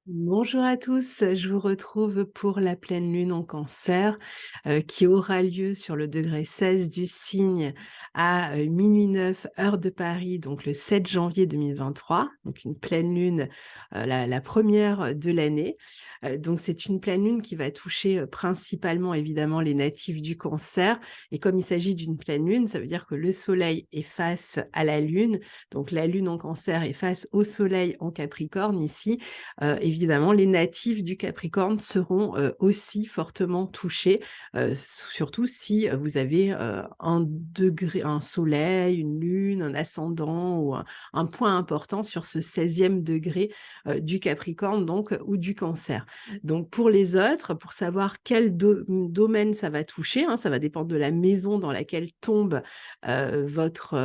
Bonjour à tous, je vous retrouve pour la pleine lune en Cancer, qui aura lieu sur le degré 16 du signe à, 00:09 heure de Paris, donc le 7 janvier 2023, donc une pleine lune, la 1re de l'année. Donc c'est une pleine lune qui va toucher, principalement évidemment les natifs du Cancer et comme il s'agit d'une pleine lune, ça veut dire que le soleil est face à la lune, donc la lune en Cancer est face au soleil en Capricorne ici. Évidemment, les natifs du Capricorne seront, aussi fortement touchés, surtout si, vous avez, un soleil, une lune, un ascendant ou un point important sur ce 16e degré, du Capricorne donc ou du Cancer. Donc pour les autres, pour savoir quel domaine ça va toucher, hein, ça va dépendre de la maison dans laquelle tombe, votre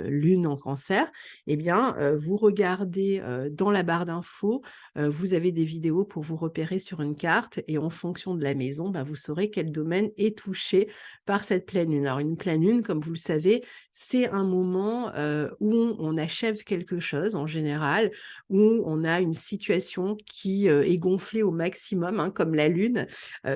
lune en Cancer eh bien, vous regardez, dans la barre d'infos, vous avez des vidéos pour vous repérer sur une carte et en fonction de la maison, bah, vous saurez quel domaine est touché par cette pleine lune. Alors une pleine lune, comme vous le savez, c'est un moment, où on achève quelque chose en général, où on a une situation qui, est gonflée au maximum, hein, comme la lune.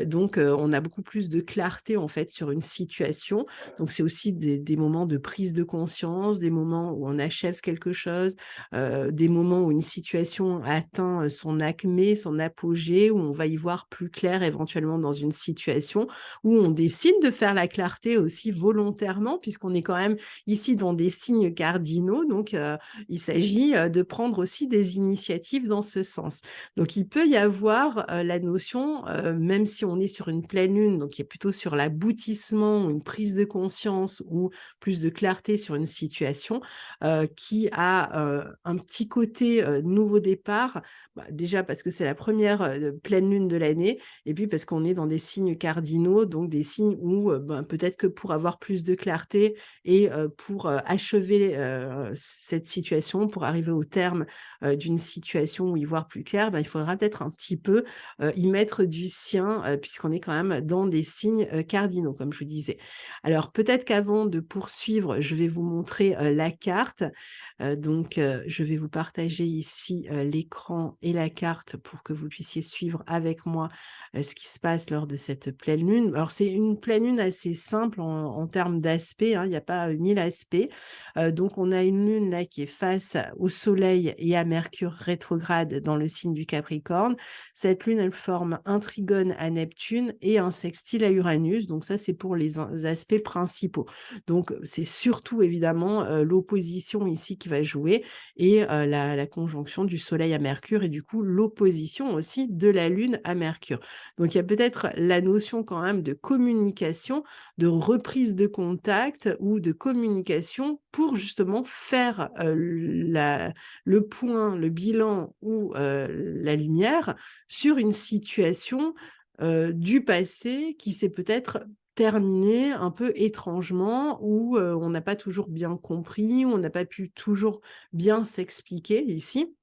Donc on a beaucoup plus de clarté, en fait, sur une situation. Donc c'est aussi des moments de prise de conscience, des moments où on achève quelque chose, des moments où une situation atteint, son acmé, son apogée, où on va y voir plus clair éventuellement dans une situation, où on décide de faire la clarté aussi volontairement puisqu'on est quand même ici dans des signes cardinaux, donc il s'agit, de prendre aussi des initiatives dans ce sens. Donc il peut y avoir, la notion, même si on est sur une pleine lune, donc qui est plutôt sur l'aboutissement ou une prise de conscience ou plus de clarté sur une situation, qui a, un petit côté, nouveau départ. Bah, déjà parce que c'est la première re pleine lune de l'année et puis parce qu'on est dans des signes cardinaux, donc des signes où, ben, peut-être que pour avoir plus de clarté et pour, achever, cette situation, pour arriver au terme, d'une situation ou y voir plus clair, ben, il faudra peut-être un petit peu, y mettre du sien, puisqu'on est quand même dans des signes, cardinaux, comme je vous disais. Alors peut-être qu'avant de poursuivre, je vais vous montrer, la carte. Donc je vais vous partager ici, l'écran et la carte pour que vous puissiez suivre avec moi, ce qui se passe lors de cette pleine lune. Alors c'est une pleine lune assez simple en termes d'aspect, hein, il n'y a pas, 1000 aspects. Donc on a une lune là qui est face au soleil et à Mercure rétrograde dans le signe du Capricorne. Cette lune, elle forme un trigone à Neptune et un sextile à Uranus, donc ça c'est pour les aspects principaux. Donc c'est surtout évidemment, l'opposition ici qui va jouer et la conjonction du soleil à Mercure et du coup l'opposition aussi de la lune à Mercure. Donc il y a peut-être la notion quand même de communication, de reprise de contact ou de communication pour justement faire, le point, le bilan ou la lumière sur une situation, du passé qui s'est peut-être terminée un peu étrangement ou on n'a pas toujours bien compris, ou on n'a pas pu toujours bien s'expliquer ici.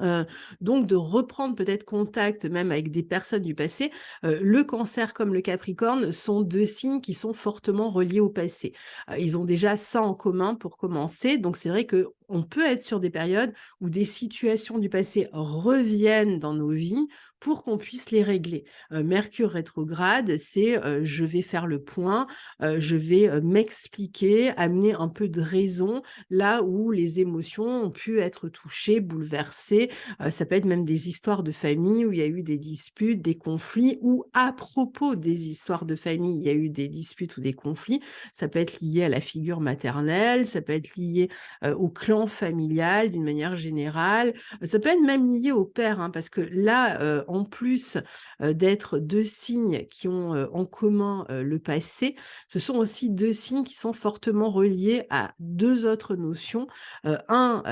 Heu, donc de reprendre peut-être contact même avec des personnes du passé. Le Cancer comme le Capricorne sont 2 signes qui sont fortement reliés au passé. Ils ont déjà ça en commun pour commencer, donc c'est vrai qu'on peut être sur des périodes où des situations du passé reviennent dans nos vies pour qu'on puisse les régler. Mercure rétrograde, c'est, je vais faire le point, je vais, m'expliquer, amener un peu de raison là où les émotions ont pu être touchées, bouleversées. Ça peut être même des histoires de famille où il y a eu des disputes, des conflits ou à propos des histoires de famille, il y a eu des disputes ou des conflits. Ça peut être lié à la figure maternelle, ça peut être lié, au clan familial d'une manière générale. Ça peut être même lié au père, hein, parce que là, en plus, d'être 2 signes qui ont, en commun, le passé, ce sont aussi 2 signes qui sont fortement reliés à 2 autres notions.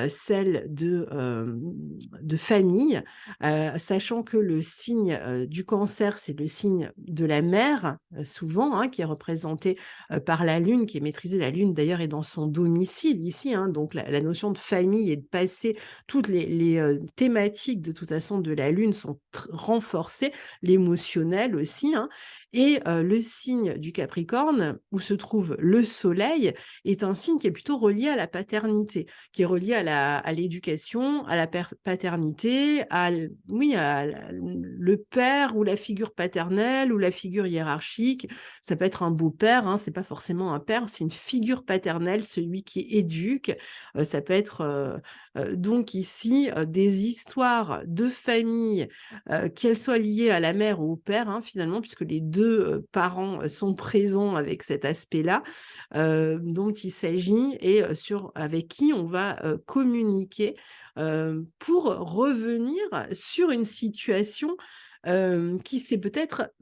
Celle de famille, sachant que le signe, du Cancer, c'est le signe de la mère, souvent, hein, qui est représenté, par la lune, qui est maîtrisée. La lune d'ailleurs est dans son domicile ici, hein, donc la notion de famille et de passé, toutes les thématiques de toute façon de la lune sont renforcées, l'émotionnel aussi, hein, Et le signe du Capricorne, où se trouve le soleil, est un signe qui est plutôt relié à la paternité, qui est relié à l'éducation, à la paternité, oui, le père ou la figure paternelle ou la figure hiérarchique. Ça peut être un beau-père, hein, c'est pas forcément un père, c'est une figure paternelle, celui qui éduque. Ça peut être donc ici des histoires de famille, qu'elles soient liées à la mère ou au père, hein, finalement, puisque les deux parents sont présents avec cet aspect-là, dont il s'agit et avec qui on va communiquer pour revenir sur une situation qui s'est peut-être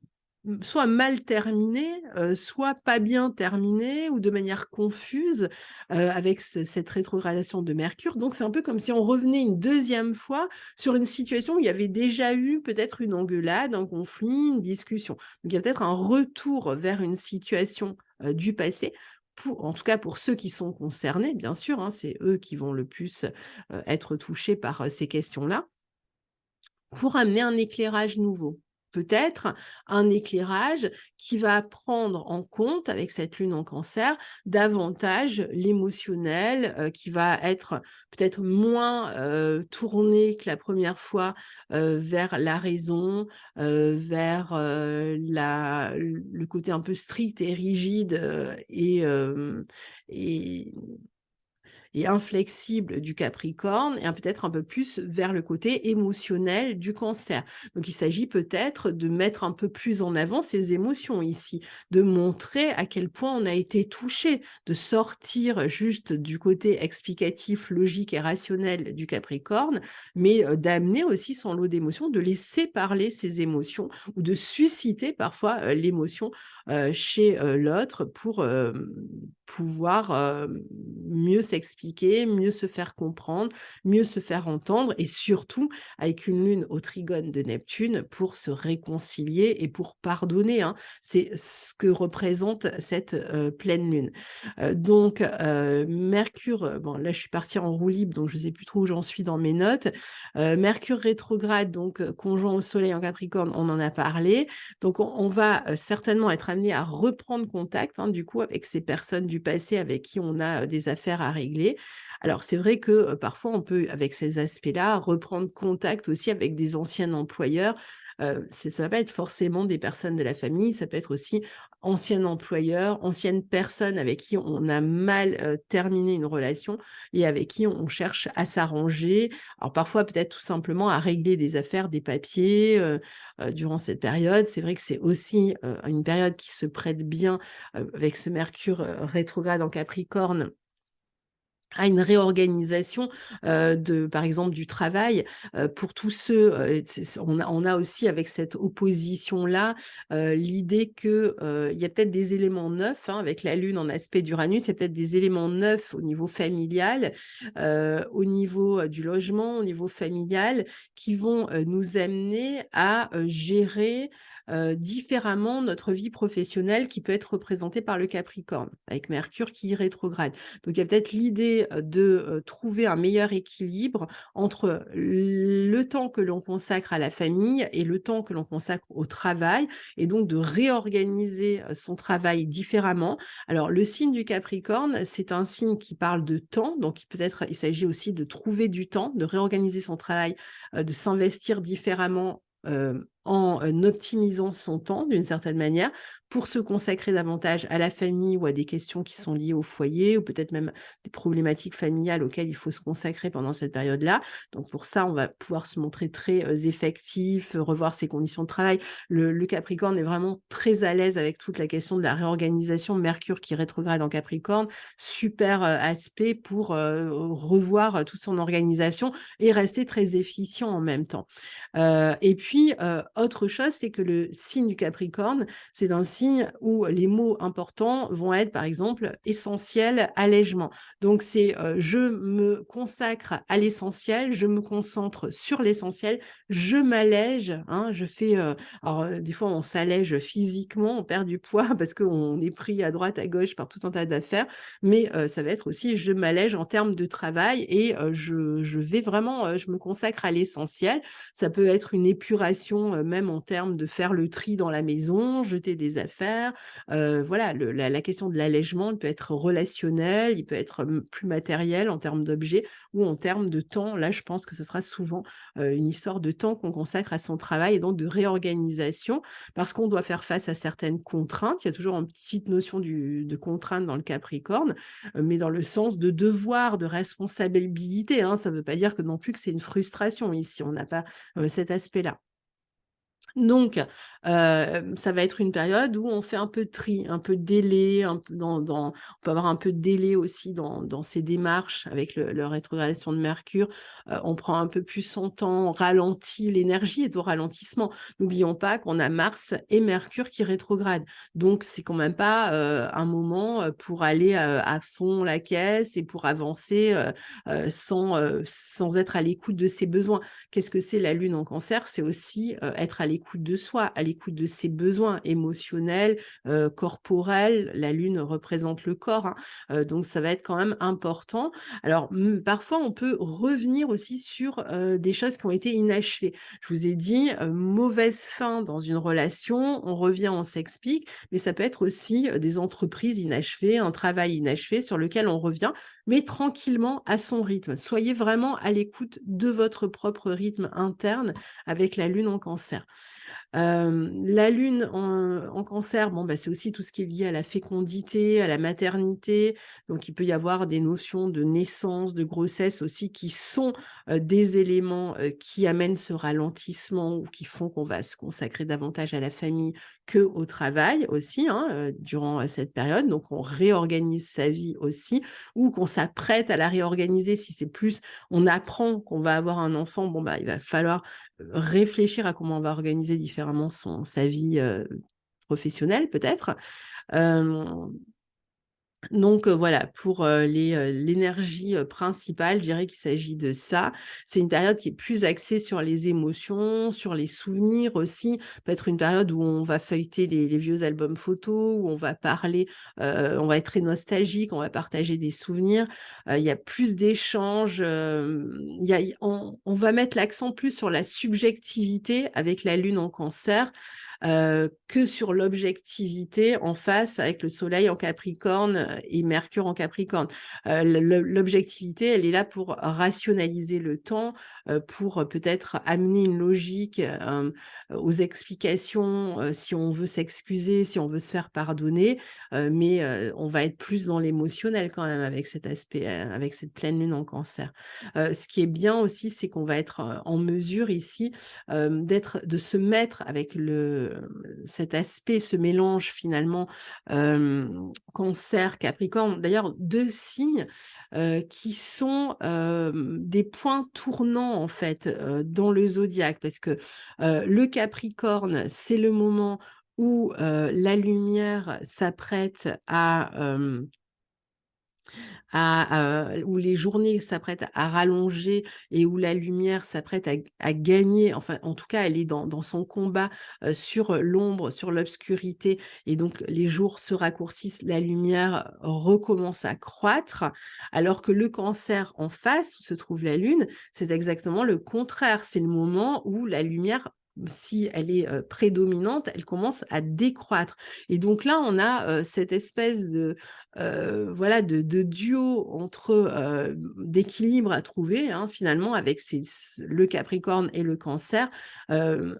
soit mal terminée, soit pas bien terminée ou de manière confuse avec cette rétrogradation de Mercure. Donc, c'est un peu comme si on revenait une deuxième fois sur une situation où il y avait déjà eu peut-être une engueulade, un conflit, une discussion. Donc, il y a peut-être un retour vers une situation du passé. En tout cas, pour ceux qui sont concernés, bien sûr, hein, c'est eux qui vont le plus être touchés par ces questions-là, pour amener un éclairage nouveau. Peut-être un éclairage qui va prendre en compte, avec cette lune en cancer, davantage l'émotionnel, qui va être peut-être moins tourné que la première fois vers la raison, vers le côté un peu strict et rigide et et inflexible du Capricorne et peut-être un peu plus vers le côté émotionnel du Cancer. Donc, il s'agit peut-être de mettre un peu plus en avant ces émotions ici, de montrer à quel point on a été touché, de sortir juste du côté explicatif, logique et rationnel du Capricorne, mais d'amener aussi son lot d'émotions, de laisser parler ses émotions ou de susciter parfois l'émotion chez l'autre pour pouvoir mieux s'expliquer, mieux se faire comprendre, mieux se faire entendre et surtout avec une lune au trigone de Neptune pour se réconcilier et pour pardonner, hein. C'est ce que représente cette pleine lune. Donc Mercure, bon là je suis partie en roue libre donc je ne sais plus trop où j'en suis dans mes notes. Mercure rétrograde donc conjoint au soleil en Capricorne, on en a parlé. Donc on va certainement être amené à reprendre contact, hein, du coup avec ces personnes du passé avec qui on a des affaires à régler. Alors c'est vrai que parfois on peut, avec ces aspects-là, reprendre contact aussi avec des anciens employeurs. Ça ne va pas être forcément des personnes de la famille, ça peut être aussi anciens employeurs, anciennes personnes avec qui on a mal terminé une relation et avec qui on cherche à s'arranger. Alors parfois peut-être tout simplement à régler des affaires, des papiers durant cette période. C'est vrai que c'est aussi une période qui se prête bien avec ce Mercure rétrograde en Capricorne à une réorganisation par exemple, du travail pour tous ceux. On a aussi avec cette opposition-là l'idée qu'il y a peut-être des éléments neufs, hein, avec la Lune en aspect d'Uranus, il y a peut-être des éléments neufs au niveau familial, au niveau du logement, au niveau familial, qui vont nous amener à gérer différemment notre vie professionnelle qui peut être représentée par le Capricorne, avec Mercure qui rétrograde. Donc, il y a peut-être l'idée de trouver un meilleur équilibre entre le temps que l'on consacre à la famille et le temps que l'on consacre au travail, et donc de réorganiser son travail différemment. Alors, le signe du Capricorne, c'est un signe qui parle de temps, donc peut-être il s'agit aussi de trouver du temps, de réorganiser son travail, de s'investir différemment en optimisant son temps d'une certaine manière pour se consacrer davantage à la famille ou à des questions qui sont liées au foyer ou peut-être même des problématiques familiales auxquelles il faut se consacrer pendant cette période-là. Donc pour ça, on va pouvoir se montrer très effectif, revoir ses conditions de travail. Le Capricorne est vraiment très à l'aise avec toute la question de la réorganisation. Mercure qui rétrograde en Capricorne, super aspect pour revoir toute son organisation et rester très efficient en même temps. Et puis, autre chose, c'est que le signe du Capricorne, c'est un signe où les mots importants vont être, par exemple, essentiel, allègement. Donc, c'est je me consacre à l'essentiel, je me concentre sur l'essentiel, je m'allège, hein, je fais... alors, des fois, on s'allège physiquement, on perd du poids parce qu'on est pris à droite, à gauche par tout un tas d'affaires, mais ça va être aussi je m'allège en termes de travail et je vais vraiment, je me consacre à l'essentiel. Ça peut être une épuration même en termes de faire le tri dans la maison, jeter des affaires. Voilà, la question de l'allègement, il peut être relationnel, il peut être plus matériel en termes d'objets ou en termes de temps. Là, je pense que ce sera souvent une histoire de temps qu'on consacre à son travail et donc de réorganisation parce qu'on doit faire face à certaines contraintes. Il y a toujours une petite notion de contrainte dans le Capricorne, mais dans le sens de devoir, de responsabilité, hein. Ça ne veut pas dire que non plus que c'est une frustration ici, on n'a pas cet aspect-là. Donc, ça va être une période où on fait un peu de tri, un peu de délai, un peu on peut avoir un peu de délai aussi dans ces démarches avec le rétrogradation de Mercure. On prend un peu plus son temps, on ralentit, l'énergie est au ralentissement. N'oublions pas qu'on a Mars et Mercure qui rétrogradent. Donc, c'est quand même pas, un moment, pour aller, à fond la caisse et pour avancer, sans être à l'écoute de ses besoins. Qu'est-ce que c'est la Lune en Cancer? C'est aussi, être à l'écoute de soi, à l'écoute de ses besoins émotionnels, corporels. La Lune représente le corps, hein, donc ça va être quand même important. Alors, parfois, on peut revenir aussi sur, des choses qui ont été inachevées. Je vous ai dit, mauvaise fin dans une relation, on revient, on s'explique, mais ça peut être aussi, des entreprises inachevées, un travail inachevé sur lequel on revient, mais tranquillement à son rythme. Soyez vraiment à l'écoute de votre propre rythme interne avec la Lune en Cancer. La Lune en Cancer, bon, bah, c'est aussi tout ce qui est lié à la fécondité, à la maternité. Donc, il peut y avoir des notions de naissance, de grossesse aussi qui sont des éléments qui amènent ce ralentissement ou qui font qu'on va se consacrer davantage à la famille qu'au travail aussi, hein, durant cette période. Donc, on réorganise sa vie aussi ou qu'on s'apprête à la réorganiser. Si c'est plus, on apprend qu'on va avoir un enfant, bon, bah, il va falloir réfléchir à comment on va organiser différemment sa vie professionnelle peut-être. Donc voilà, pour l'énergie principale, je dirais qu'il s'agit de ça. C'est une période qui est plus axée sur les émotions, sur les souvenirs aussi. Peut être une période où on va feuilleter les vieux albums photos, où on va parler, on va être très nostalgique, on va partager des souvenirs. Il y a plus d'échanges, on va mettre l'accent plus sur la subjectivité avec la Lune en Cancer, que sur l'objectivité en face avec le Soleil en Capricorne et Mercure en Capricorne. L'objectivité, elle est là pour rationaliser le temps, pour peut-être amener une logique aux explications, si on veut s'excuser, si on veut se faire pardonner, mais on va être plus dans l'émotionnel quand même avec cet aspect, avec cette pleine lune en Cancer. Ce qui est bien aussi, c'est qu'on va être en mesure ici de se mettre avec cet aspect, ce mélange finalement Cancer, Capricorne. D'ailleurs, 2 signes qui sont des points tournants en fait dans le zodiaque, parce que le Capricorne, c'est le moment où la lumière s'apprête où les journées s'apprêtent à rallonger et où la lumière s'apprête à gagner, enfin, en tout cas, elle est dans son combat sur l'ombre, sur l'obscurité, et donc les jours se raccourcissent, la lumière recommence à croître, alors que le Cancer en face, où se trouve la Lune, c'est exactement le contraire. C'est le moment où la lumière, si elle est prédominante, elle commence à décroître. Et donc là, on a cette espèce voilà, de duo entre d'équilibre à trouver, hein, finalement, avec le Capricorne et le Cancer,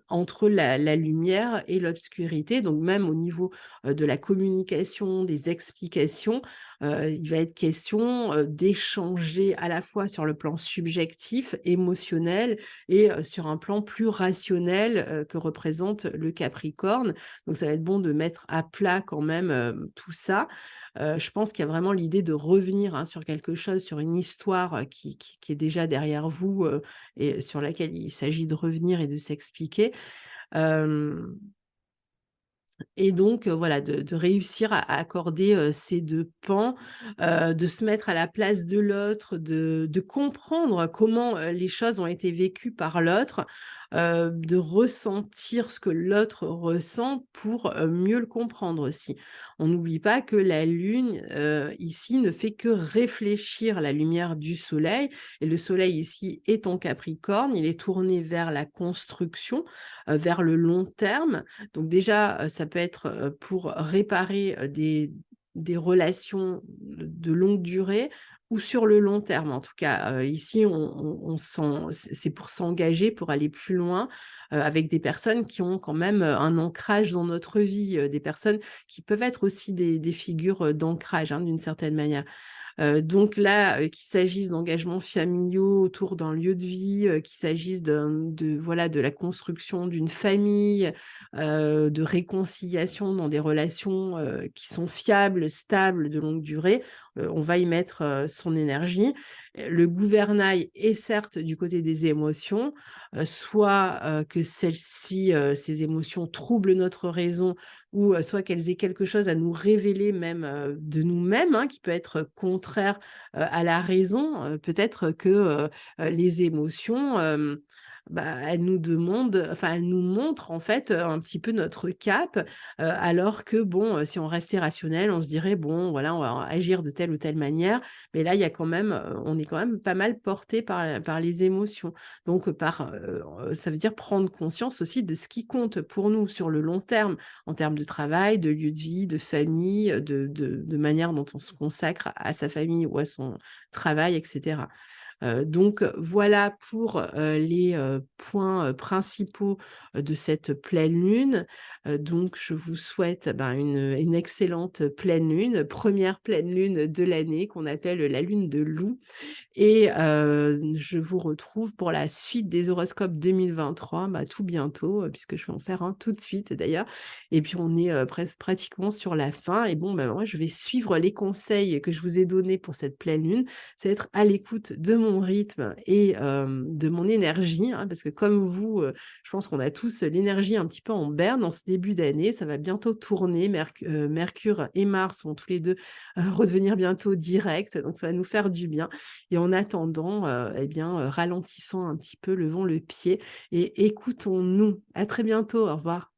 entre la lumière et l'obscurité. Donc même au niveau de la communication, des explications, il va être question d'échanger à la fois sur le plan subjectif, émotionnel, et sur un plan plus rationnel que représente le Capricorne. Donc ça va être bon de mettre à plat quand même tout ça. Je pense qu'il y a vraiment l'idée de revenir, hein, sur quelque chose, sur une histoire qui est déjà derrière vous et sur laquelle il s'agit de revenir et de s'expliquer. Et donc, voilà, de réussir à accorder, ces 2 pans, de se mettre à la place de l'autre, de comprendre comment, les choses ont été vécues par l'autre, de ressentir ce que l'autre ressent pour, mieux le comprendre aussi. On n'oublie pas que la lune, ici, ne fait que réfléchir la lumière du soleil et le soleil ici est en Capricorne, il est tourné vers la construction, vers le long terme. Donc déjà, ça peut être, pour réparer, des relations de longue durée ou sur le long terme. En tout cas, ici, on c'est pour s'engager, pour aller plus loin, avec des personnes qui ont quand même, un ancrage dans notre vie, des personnes qui peuvent être aussi des figures, d'ancrage, hein, d'une certaine manière. Donc là, qu'il s'agisse d'engagements familiaux autour d'un lieu de vie, qu'il s'agisse voilà, de la construction d'une famille, de réconciliation dans des relations, qui sont fiables, stables, de longue durée, on va y mettre, son énergie. Le gouvernail est certes du côté des émotions, soit, que celles-ci, ces émotions troublent notre raison ou, soit qu'elles aient quelque chose à nous révéler même, de nous-mêmes, hein, qui peut être contraire, à la raison. Peut-être que, les émotions, bah, elles nous demandent enfin, elles nous montrent en fait, un petit peu notre cap, alors que bon, si on restait rationnel, on se dirait: «Bon, voilà, on va agir de telle ou telle manière». Mais là, il y a quand même, on est quand même pas mal porté par les émotions. Donc, ça veut dire prendre conscience aussi de ce qui compte pour nous sur le long terme, en termes de travail, de lieu de vie, de famille, de manière dont on se consacre à sa famille ou à son travail et cetera. Donc voilà pour, les, points, principaux, de cette pleine lune. Donc je vous souhaite, ben, une excellente pleine lune, première pleine lune de l'année qu'on appelle la lune de Loup. Et je vous retrouve pour la suite des horoscopes 2023, bah, tout bientôt, puisque je vais en faire un tout de suite d'ailleurs. Et puis on est, pratiquement sur la fin et bon, bah, moi je vais suivre les conseils que je vous ai donnés pour cette pleine lune. C'est être à l'écoute de mon rythme et de mon énergie, hein, parce que comme vous, je pense qu'on a tous l'énergie un petit peu en berne en ce début d'année. Ça va bientôt tourner, Mercure et Mars vont tous les 2 redevenir bientôt directs, donc ça va nous faire du bien. Et en attendant, eh bien, ralentissons un petit peu, levons le pied et écoutons-nous. À très bientôt, au revoir.